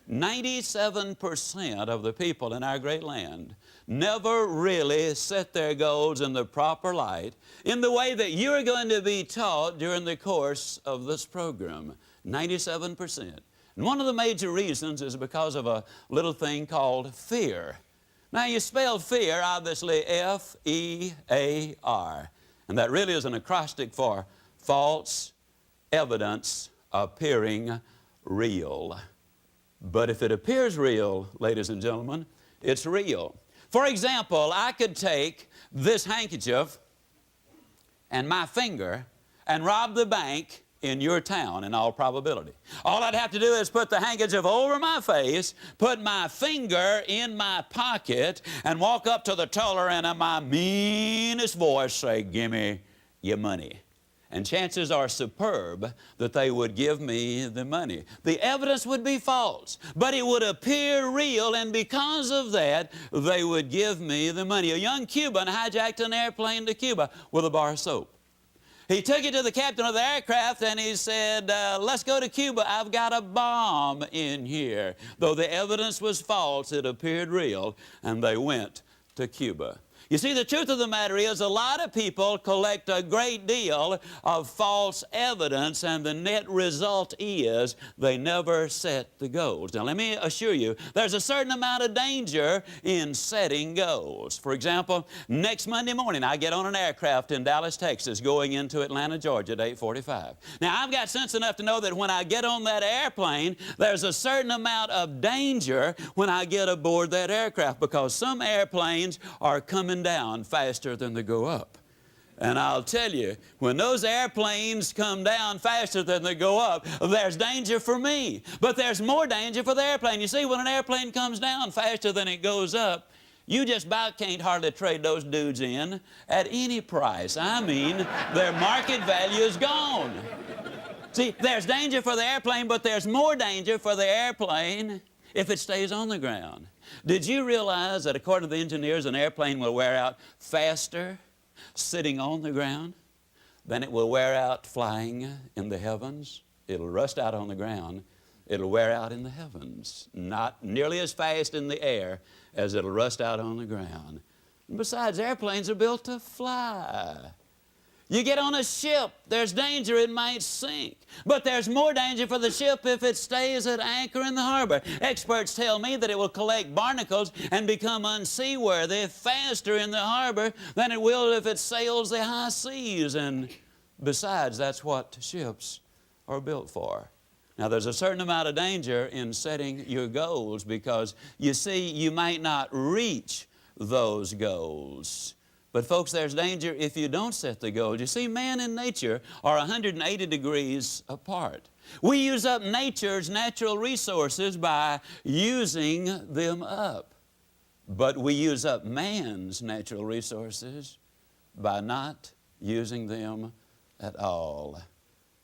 97% of the people in our great land never really set their goals in the proper light, in the way that you're going to be taught during the course of this program. 97%. And one of the major reasons is because of a little thing called fear. Now, you spell fear, obviously, F-E-A-R. And that really is an acrostic for false evidence appearing real. But if it appears real, ladies and gentlemen, it's real. For example, I could take this handkerchief and my finger and rob the bank in your town in all probability. All I'd have to do is put the handkerchief over my face, put my finger in my pocket, and walk up to the teller and in my meanest voice say, "Give me your money." And chances are superb that they would give me the money. The evidence would be false, but it would appear real, and because of that, they would give me the money. A young Cuban hijacked an airplane to Cuba with a bar of soap. He took it to the captain of the aircraft and he said, "Let's go to Cuba. I've got a bomb in here." Though the evidence was false, it appeared real, and they went to Cuba. You see, the truth of the matter is a lot of people collect a great deal of false evidence, and the net result is they never set the goals. Now, let me assure you, there's a certain amount of danger in setting goals. For example, next Monday morning, I get on an aircraft in Dallas, Texas, going into Atlanta, Georgia at 8:45. Now, I've got sense enough to know that when I get on that airplane, there's a certain amount of danger when I get aboard that aircraft, because some airplanes are coming down faster than they go up. And I'll tell you, when those airplanes come down faster than they go up, there's danger for me. But there's more danger for the airplane. You see, when an airplane comes down faster than it goes up, you just about can't hardly trade those dudes in at any price. I mean, their market value is gone. See, there's danger for the airplane, but there's more danger for the airplane if it stays on the ground. Did you realize that according to the engineers, an airplane will wear out faster sitting on the ground than it will wear out flying in the heavens? It'll rust out on the ground. It'll wear out in the heavens. Not nearly as fast in the air as it'll rust out on the ground. And besides, airplanes are built to fly. You get on a ship, there's danger it might sink. But there's more danger for the ship if it stays at anchor in the harbor. Experts tell me that it will collect barnacles and become unseaworthy faster in the harbor than it will if it sails the high seas. And besides, that's what ships are built for. Now, there's a certain amount of danger in setting your goals, because, you see, you might not reach those goals. But folks, there's danger if you don't set the goals. You see, man and nature are 180 degrees apart. We use up nature's natural resources by using them up. But we use up man's natural resources by not using them at all.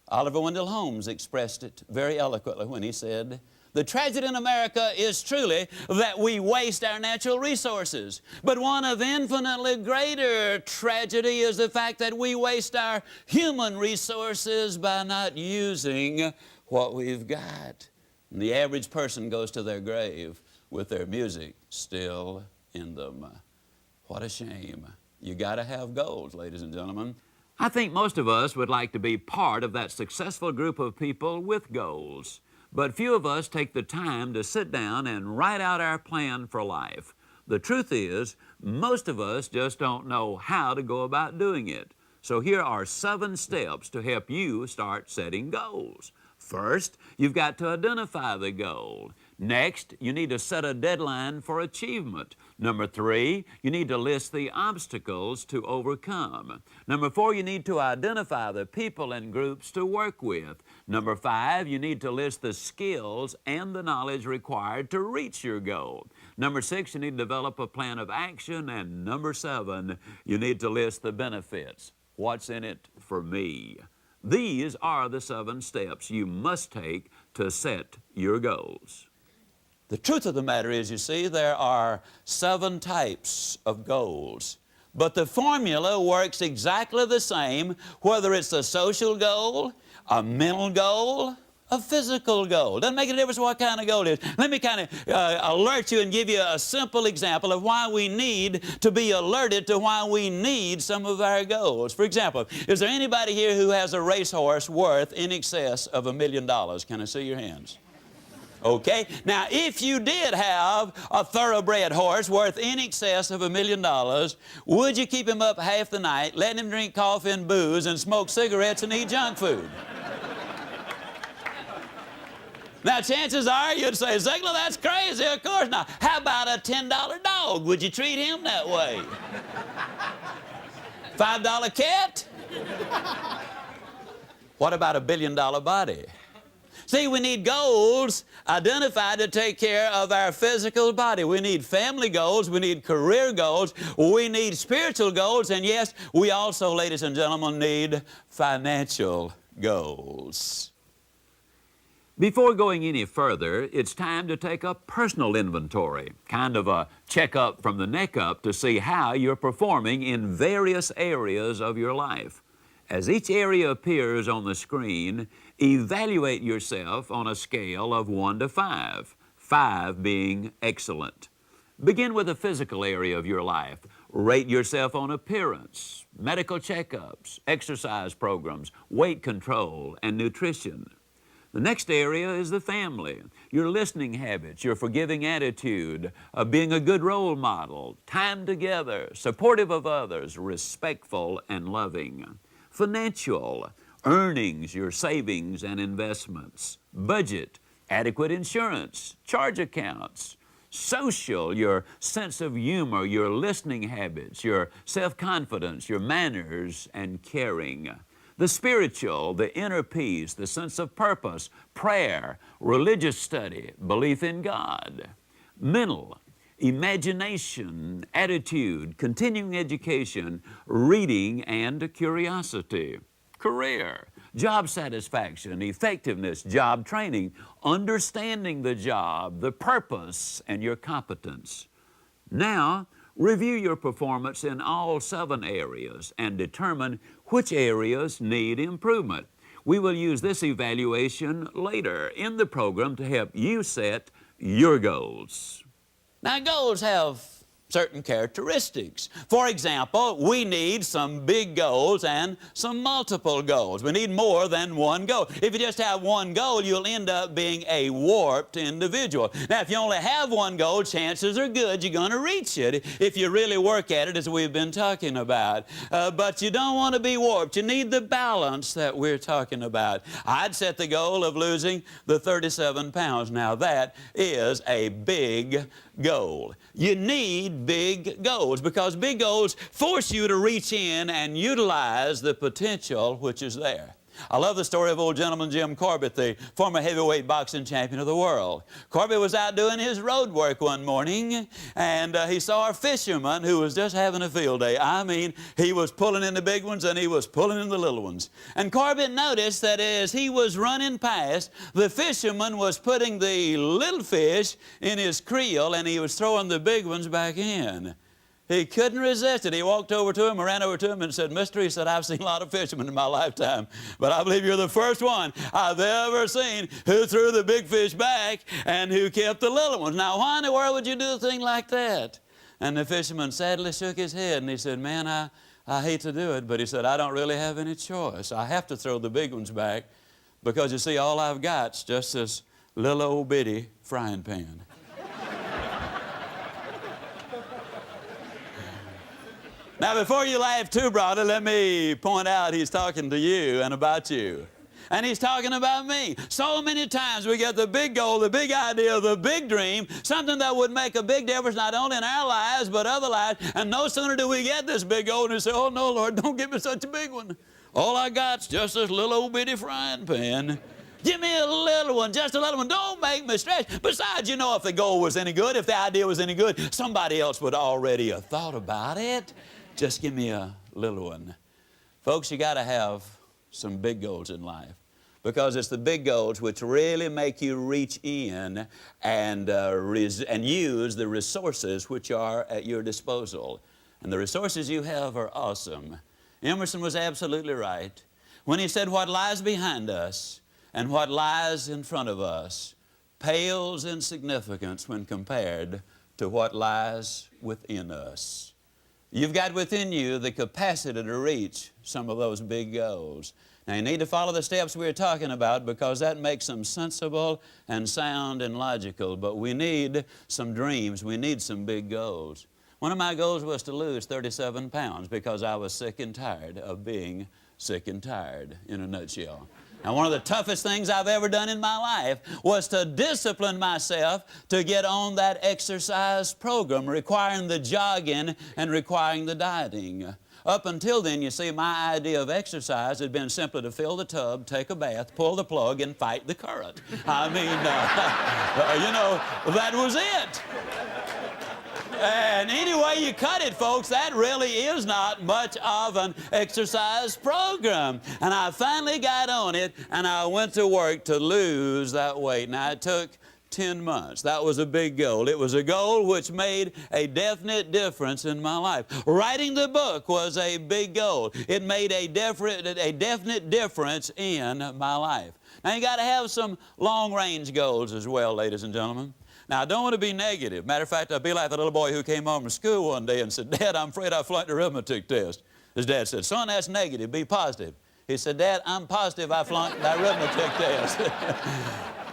Oliver Wendell Holmes expressed it very eloquently when he said, "The tragedy in America is truly that we waste our natural resources. But one of infinitely greater tragedy is the fact that we waste our human resources by not using what we've got." And the average person goes to their grave with their music still in them. What a shame. You got to have goals, ladies and gentlemen. I think most of us would like to be part of that successful group of people with goals. But few of us take the time to sit down and write out our plan for life. The truth is, most of us just don't know how to go about doing it. So here are 7 steps to help you start setting goals. First, you've got to identify the goal. Next, you need to set a deadline for achievement. Number 3, you need to list the obstacles to overcome. Number 4, you need to identify the people and groups to work with. Number 5, you need to list the skills and the knowledge required to reach your goal. Number 6, you need to develop a plan of action. And number 7, you need to list the benefits. What's in it for me? These are the 7 steps you must take to set your goals. The truth of the matter is, you see, there are 7 types of goals. But the formula works exactly the same, whether it's a social goal, a mental goal, a physical goal. Doesn't make a difference what kind of goal it is. Let me kind of alert you and give you a simple example of why we need to be alerted to why we need some of our goals. For example, is there anybody here who has a racehorse worth in excess of $1 million? Can I see your hands? Okay, now if you did have a thoroughbred horse worth in excess of $1 million, would you keep him up half the night, let him drink coffee and booze and smoke cigarettes and eat junk food? Now, chances are you'd say, Ziglar, that's crazy. Of course not. How about a $10 dog? Would you treat him that way? $5 cat? What about a $1 billion body? See, we need goals identified to take care of our physical body. We need family goals, we need career goals, we need spiritual goals, and yes, we also, ladies and gentlemen, need financial goals. Before going any further, it's time to take a personal inventory, kind of a checkup from the neck up to see how you're performing in various areas of your life. As each area appears on the screen, evaluate yourself on a scale of 1 to 5, 5 being excellent. Begin with the physical area of your life. Rate yourself on appearance, medical checkups, exercise programs, weight control, and nutrition. The next area is the family, your listening habits, your forgiving attitude, being a good role model, time together, supportive of others, respectful and loving. Financial, earnings, your savings and investments. Budget, adequate insurance, charge accounts. Social, your sense of humor, your listening habits, your self-confidence, your manners and caring. The spiritual, the inner peace, the sense of purpose, prayer, religious study, belief in God. Mental, imagination, attitude, continuing education, reading, and curiosity. Career, job satisfaction, effectiveness, job training, understanding the job, the purpose, and your competence. Now, review your performance in all 7 areas and determine which areas need improvement. We will use this evaluation later in the program to help you set your goals. Now, goals have certain characteristics. For example, we need some big goals and some multiple goals. We need more than one goal. If you just have one goal, you'll end up being a warped individual. Now, if you only have one goal, chances are good you're going to reach it if you really work at it, as we've been talking about. But you don't want to be warped. You need the balance that we're talking about. I'd set the goal of losing the 37 pounds. Now, that is a big goal. You need big goals because big goals force you to reach in and utilize the potential which is there. I love the story of old gentleman Jim Corbett, the former heavyweight boxing champion of the world. Corbett was out doing his road work one morning, and he saw a fisherman who was just having a field day. I mean, he was pulling in the big ones and he was pulling in the little ones. And Corbett noticed that as he was running past, the fisherman was putting the little fish in his creel and he was throwing the big ones back in. He couldn't resist it. He walked over to him, ran over to him and said, Mister, he said, I've seen a lot of fishermen in my lifetime, but I believe you're the first one I've ever seen who threw the big fish back and who kept the little ones. Now, why in the world would you do a thing like that? And the fisherman sadly shook his head and he said, man, I hate to do it, but he said, I don't really have any choice. I have to throw the big ones back because, you see, all I've got's just this little old bitty frying pan. Now, before you laugh too broadly, let me point out he's talking to you and about you. And he's talking about me. So many times we get the big goal, the big idea, the big dream, something that would make a big difference not only in our lives but other lives. And no sooner do we get this big goal and we say, oh no, Lord, don't give me such a big one. All I got's just this little old bitty frying pan. Give me a little one, just a little one. Don't make me stretch. Besides, you know, if the goal was any good, if the idea was any good, somebody else would already have thought about it. Just give me a little one. Folks, you got to have some big goals in life because it's the big goals which really make you reach in and use the resources which are at your disposal. And the resources you have are awesome. Emerson was absolutely right when he said what lies behind us And what lies in front of us pales in significance when compared to what lies within us. You've got within you the capacity to reach some of those big goals. Now, you need to follow the steps we're talking about because that makes them sensible and sound and logical. But we need some dreams. We need some big goals. One of my goals was to lose 37 pounds because I was sick and tired of being sick and tired, in a nutshell. Now, one of the toughest things I've ever done in my life was to discipline myself to get on that exercise program requiring the jogging and requiring the dieting. Up until then, you see, my idea of exercise had been simply to fill the tub, take a bath, pull the plug, and fight the current. I mean, you know, that was it. And any way you cut it, folks, that really is not much of an exercise program. And I finally got on it, and I went to work to lose that weight. Now, it took 10 months. That was a big goal. It was a goal which made a definite difference in my life. Writing the book was a big goal. It made a definite difference in my life. Now, you got to have some long-range goals as well, ladies and gentlemen. Now, I don't want to be negative. Matter of fact, I'd be like the little boy who came home from school one day and said, "Dad, I'm afraid I flunked the arithmetic test." His dad said, "Son, that's negative. Be positive." He said, "Dad, I'm positive I flunked the arithmetic test."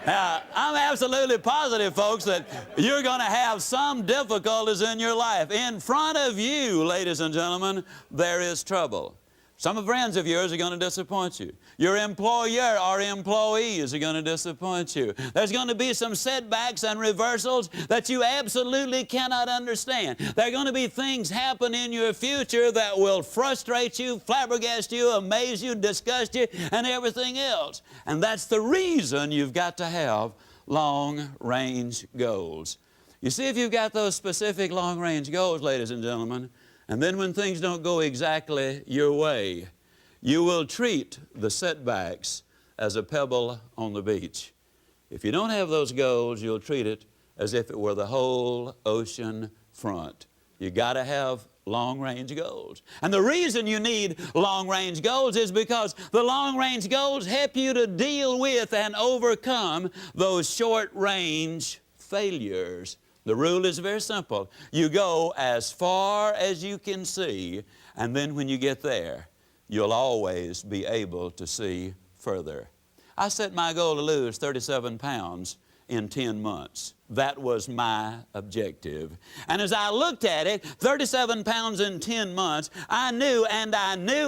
Now, I'm absolutely positive, folks, that you're going to have some difficulties in your life. In front of you, ladies and gentlemen, there is trouble. Some friends of yours are going to disappoint you. Your employer or employees are going to disappoint you. There's going to be some setbacks and reversals that you absolutely cannot understand. There are going to be things happen in your future that will frustrate you, flabbergast you, amaze you, disgust you, and everything else. And that's the reason you've got to have long-range goals. You see, if you've got those specific long-range goals, ladies and gentlemen, and then when things don't go exactly your way, you will treat the setbacks as a pebble on the beach. If you don't have those goals, you'll treat it as if it were the whole ocean front. You got to have long-range goals. And the reason you need long-range goals is because the long-range goals help you to deal with and overcome those short-range failures. The rule is very simple. You go as far as you can see, and then when you get there, you'll always be able to see further. I set my goal to lose 37 pounds in 10 months. That was my objective. And as I looked at it, 37 pounds in 10 months, I knew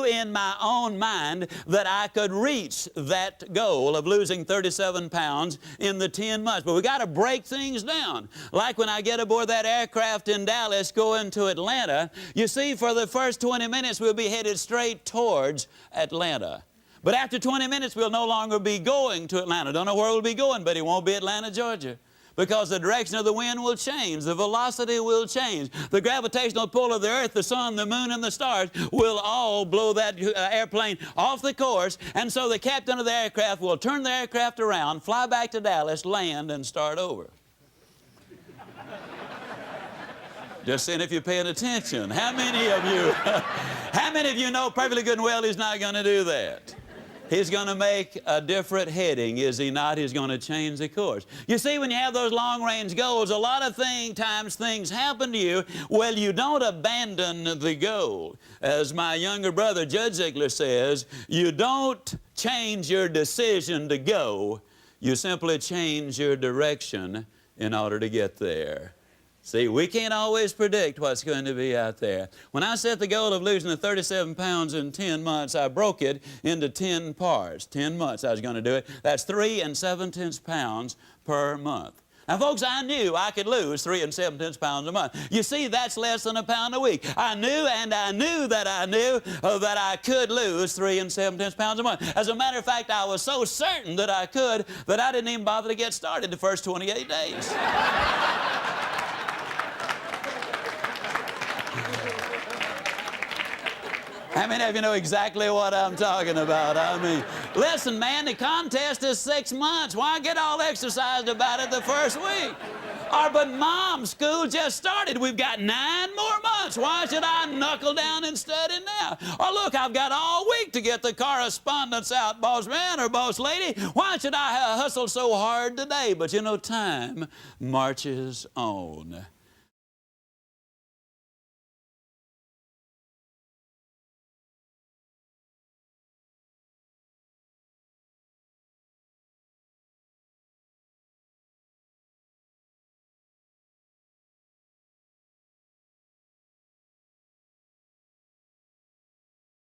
in my own mind that I could reach that goal of losing 37 pounds in the 10 months. But we got to break things down. Like when I get aboard that aircraft in Dallas going to Atlanta, you see, for the first 20 minutes, we'll be headed straight towards Atlanta. But after 20 minutes, we'll no longer be going to Atlanta. Don't know where we'll be going, but it won't be Atlanta, Georgia. Because the direction of the wind will change, the velocity will change, the gravitational pull of the earth, the sun, the moon, and the stars will all blow that airplane off the course, and so the captain of the aircraft will turn the aircraft around, fly back to Dallas, land, and start over. Just seeing if you're paying attention. How many of you know perfectly good and well he's not going to do that? He's going to make a different heading, is he not? He's going to change the course. You see, when you have those long-range goals, a lot of times things happen to you. Well, you don't abandon the goal. As my younger brother, Zig Ziglar, says, you don't change your decision to go. You simply change your direction in order to get there. See, we can't always predict what's going to be out there. When I set the goal of losing the 37 pounds in 10 months, I broke it into 10 parts. 10 months I was going to do it. That's 3 7/10 pounds per month. Now, folks, I knew I could lose 3 7/10 pounds a month. You see, that's less than £1 a week. I knew that I could lose 3 7/10 pounds a month. As a matter of fact, I was so certain that I could that I didn't even bother to get started the first 28 days. How many of you know exactly what I'm talking about? I mean, listen, man, the contest is 6 months. Why get all exercised about it the first week? Or, but Mom, school just started. We've got 9 more months. Why should I knuckle down and study now? Or look, I've got all week to get the correspondence out, boss man or boss lady. Why should I hustle so hard today? But you know, time marches on.